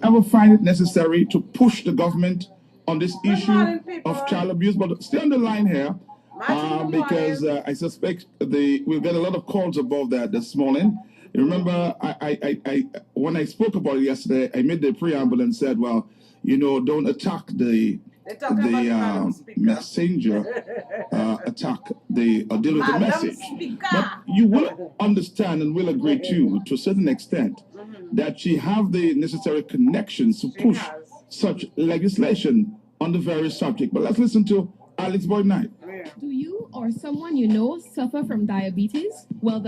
ever find it necessary to push the government on this issue of child abuse. But stay on the line here because I suspect we'll get a lot of calls above that this morning. You remember, I when I spoke about it yesterday, I made the preamble and said, well, don't attack the messenger, attack or deal with the message. But you will understand and will agree to a certain extent that she have the necessary connections to push such legislation on the very subject. But let's listen to Alex Boyd Knight. Do you or someone you know suffer from diabetes? Well,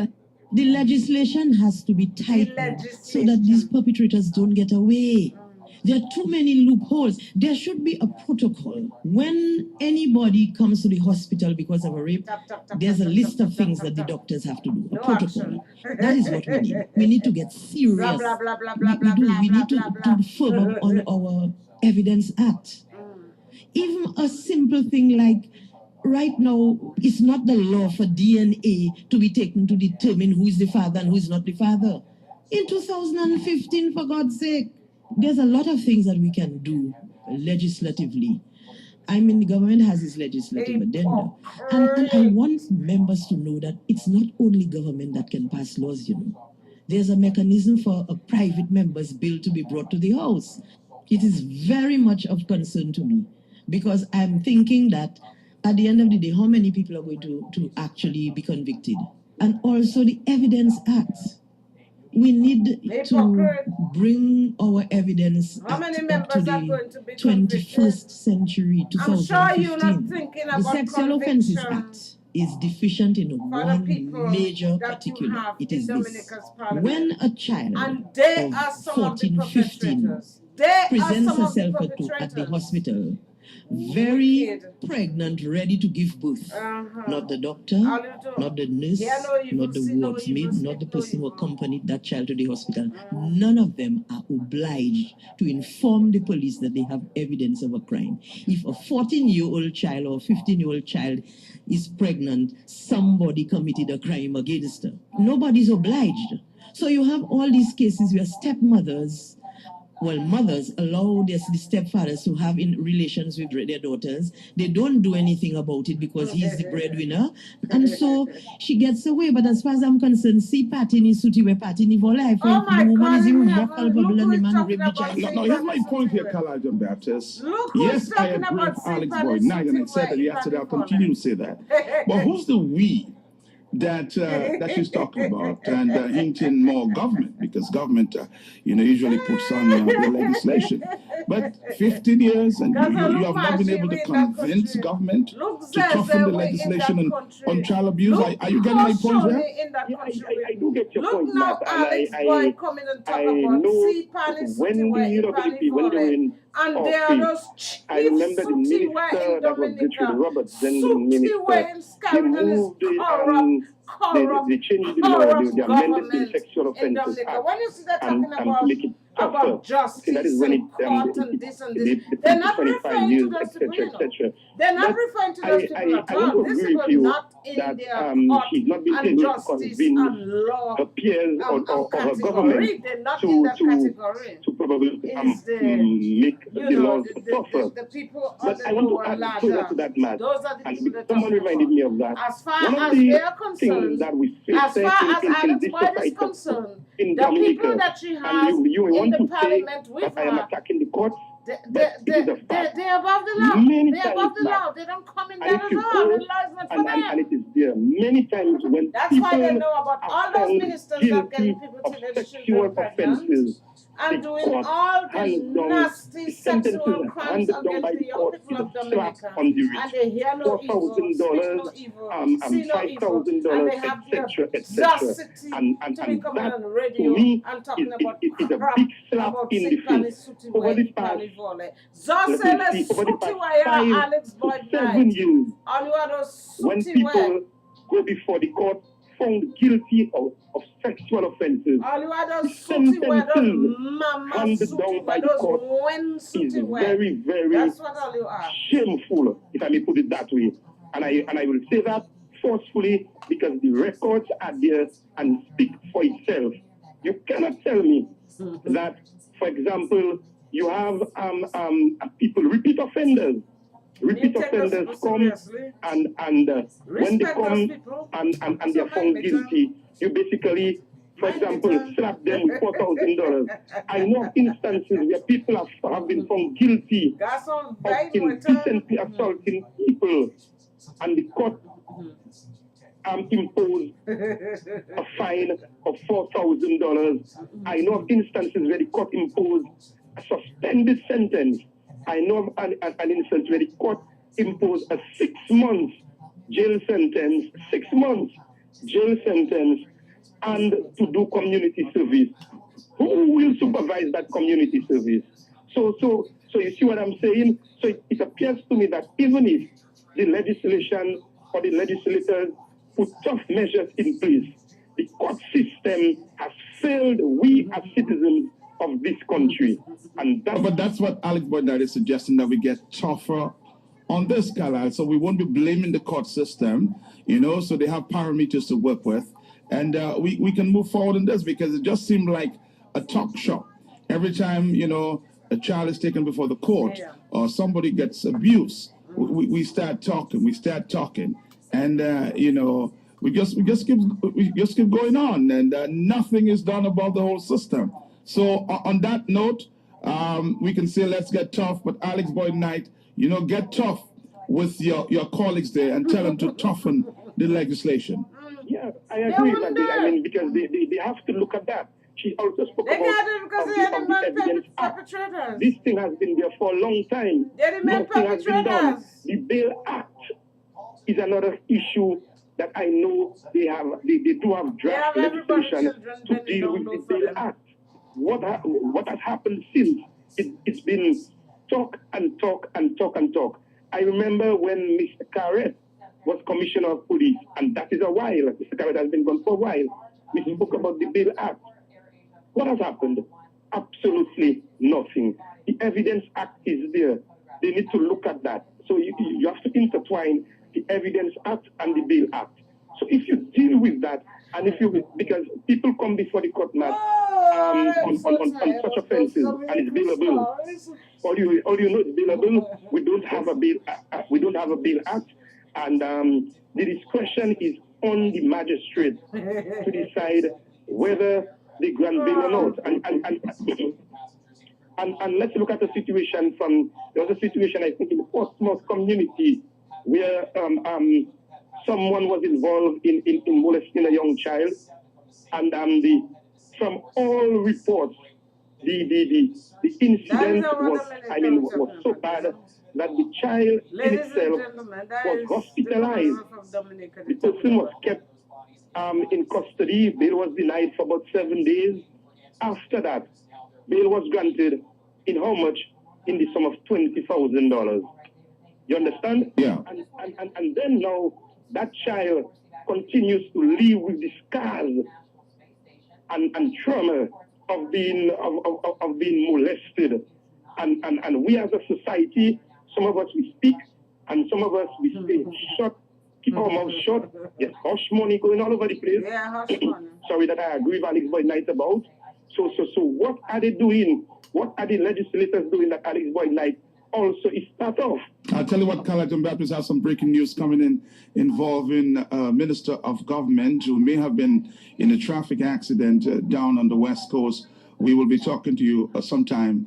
the legislation has to be tightened so that these perpetrators don't get away. There are too many loopholes. There should be a protocol. When anybody comes to the hospital because of a rape, there's a list of things that the doctors have to do. A protocol. That is what we need. We need to get serious. We need to firm up on our Evidence Act. Even a simple thing like right now, it's not the law for DNA to be taken to determine who is the father and who is not the father. In 2015, for God's sake, there's a lot of things that we can do legislatively. I mean, the government has its legislative agenda. And I want members to know that it's not only government that can pass laws, There's a mechanism for a private member's bill to be brought to the House. It is very much of concern to me because I'm thinking that at the end of the day, how many people are going to actually be convicted? And also the Evidence Act. We need to bring our Evidence Act up to the 21st century, 2015. I'm sure you're not thinking about the Sexual Offences Act is deficient in one major particular. It is this. When a child of 14, 15 presents herself at the hospital, very pregnant, ready to give birth. Not the doctor, not the nurse, not the wardsmaid, not the person who accompanied that child to the hospital. None of them are obliged to inform the police that they have evidence of a crime. If a 14-year-old child or 15-year-old child is pregnant, somebody committed a crime against her. Nobody's obliged. So you have all these cases where stepmothers, mothers allow the stepfathers to have in relations with their daughters. They don't do anything about it because he's the breadwinner. And so she gets away. But as far as I'm concerned, see Patty ni suti we Patty ni for life. The woman is even more culpable than the man rape the child. Now, here's my point here, Kalajan Baptist. Yes, I agree with Alex Boyd Knight, and I said that yesterday. I'll continue to say that. But who's the we that she's talking about, and hinting more government, because government usually puts on the legislation. But 15 years and you have not been able to convince government to toughen the legislation on child abuse. Are you getting my point here? I do get your point, Matt. And I know when the UWP, when they were in office, I remember the minister that was Richard Roberts, then the minister, they moved they changed the law, they amended the Sexual Offences Act and to make it tougher. See, that is when they put 25 years, etc., etc. They're not referring to those people at all. This is not in that she's not been able to convince her peers or her government to probably make the laws tougher. But I want to add further to that, Matt. And someone reminded me of that. One of the things that we face in this society in Dominica, and you want to say that I am attacking the courts. They're above the law. They're above the law. They don't come in there at all. The law is not for them. And it is there many times when that's why they know about all those ministers that getting people to their children pregnant and doing all these nasty sexual crimes against the young people of Dominica. And they hear no evil, speak no evil, see no evil, and they have the audacity to be coming on the radio and talking about crap, about sick and suti way, Zosele suti way, Alex Boyd Knight. All you are those when suti people way. go before the court found guilty of sexual offences, all you are those suti way, those mama suti way, those when suti way. Very, very that's what all you are. Shameful, if I may put it that way. And I will say that forcefully because the records are there and speak for itself. You cannot tell me that For example, you have people, repeat offenders. Repeat offenders come and when they come and they're found guilty, you basically, for example, slap them with $4,000. I know instances where people have been found guilty of indecently assaulting people, and the court imposed a fine of $4,000. I know of instances where the court imposed a suspended sentence. I know of an instance where the court imposed a 6 months jail sentence, 6 months jail sentence, and to do community service. Who will supervise that community service? So you see what I'm saying? So it appears to me that even if the legislation or the legislators put tough measures in place, the court system has failed we as citizens of this country. And but that's what Alex Boyd Knight is suggesting, that we get tougher on this, Carlisle. So we won't be blaming the court system, so they have parameters to work with. And we can move forward in this, because it just seemed like a talk shop. Every time, a child is taken before the court or somebody gets abused, we start talking. And, we just keep going on, and nothing is done about the whole system. So on that note, we can say let's get tough, but Alex Boyd Knight, get tough with your colleagues there and tell them to toughen the legislation. Yeah, I agree with that. I mean, because they have to look at that. She also spoke about the Evidence Act. This thing has been there for a long time. Nothing has been done. The Bail Act is another issue that I know they do have draft legislation to deal with the Bail Act. What has happened since? It's been talk and talk and talk and talk. I remember when Mr. Carrett was Commissioner of Police, and that is a while. Mr. Carrett has been gone for a while. We spoke about the Bail Act. What has happened? Absolutely nothing. The Evidence Act is there. They need to look at that. So you have to intertwine the Evidence Act and the Bail Act. So if you deal with that, and because people come before the court now on such offenses, and it's bailable. All you know is bailable. We don't have a Bail Act, and the discretion is on the magistrate to decide whether they grant bail or not. And let's look at the situation there was a situation, I think, in the Portsmouth community where someone was involved in molesting a young child, and from all reports, the incident was so bad that the child in itself was hospitalized. The person was kept in custody. Bail was denied for about 7 days. After that, bail was granted in how much? In the sum of $20,000. You understand? Yeah. And then now that child continues to live with the scars and trauma of being molested. And we as a society, some of us we speak, and some of us we stay shut, keep our mouths shut. Yes, hush money going all over the place. Yeah, hush money. Sorry that I agree with Alex Boyd Knight about. So what are they doing? What are the legislators doing that Alex Boyd Knight also is part of? I'll tell you what, Carlisle John-Baptist has some breaking news coming in involving a minister of government who may have been in a traffic accident down on the West Coast. We will be talking to you sometime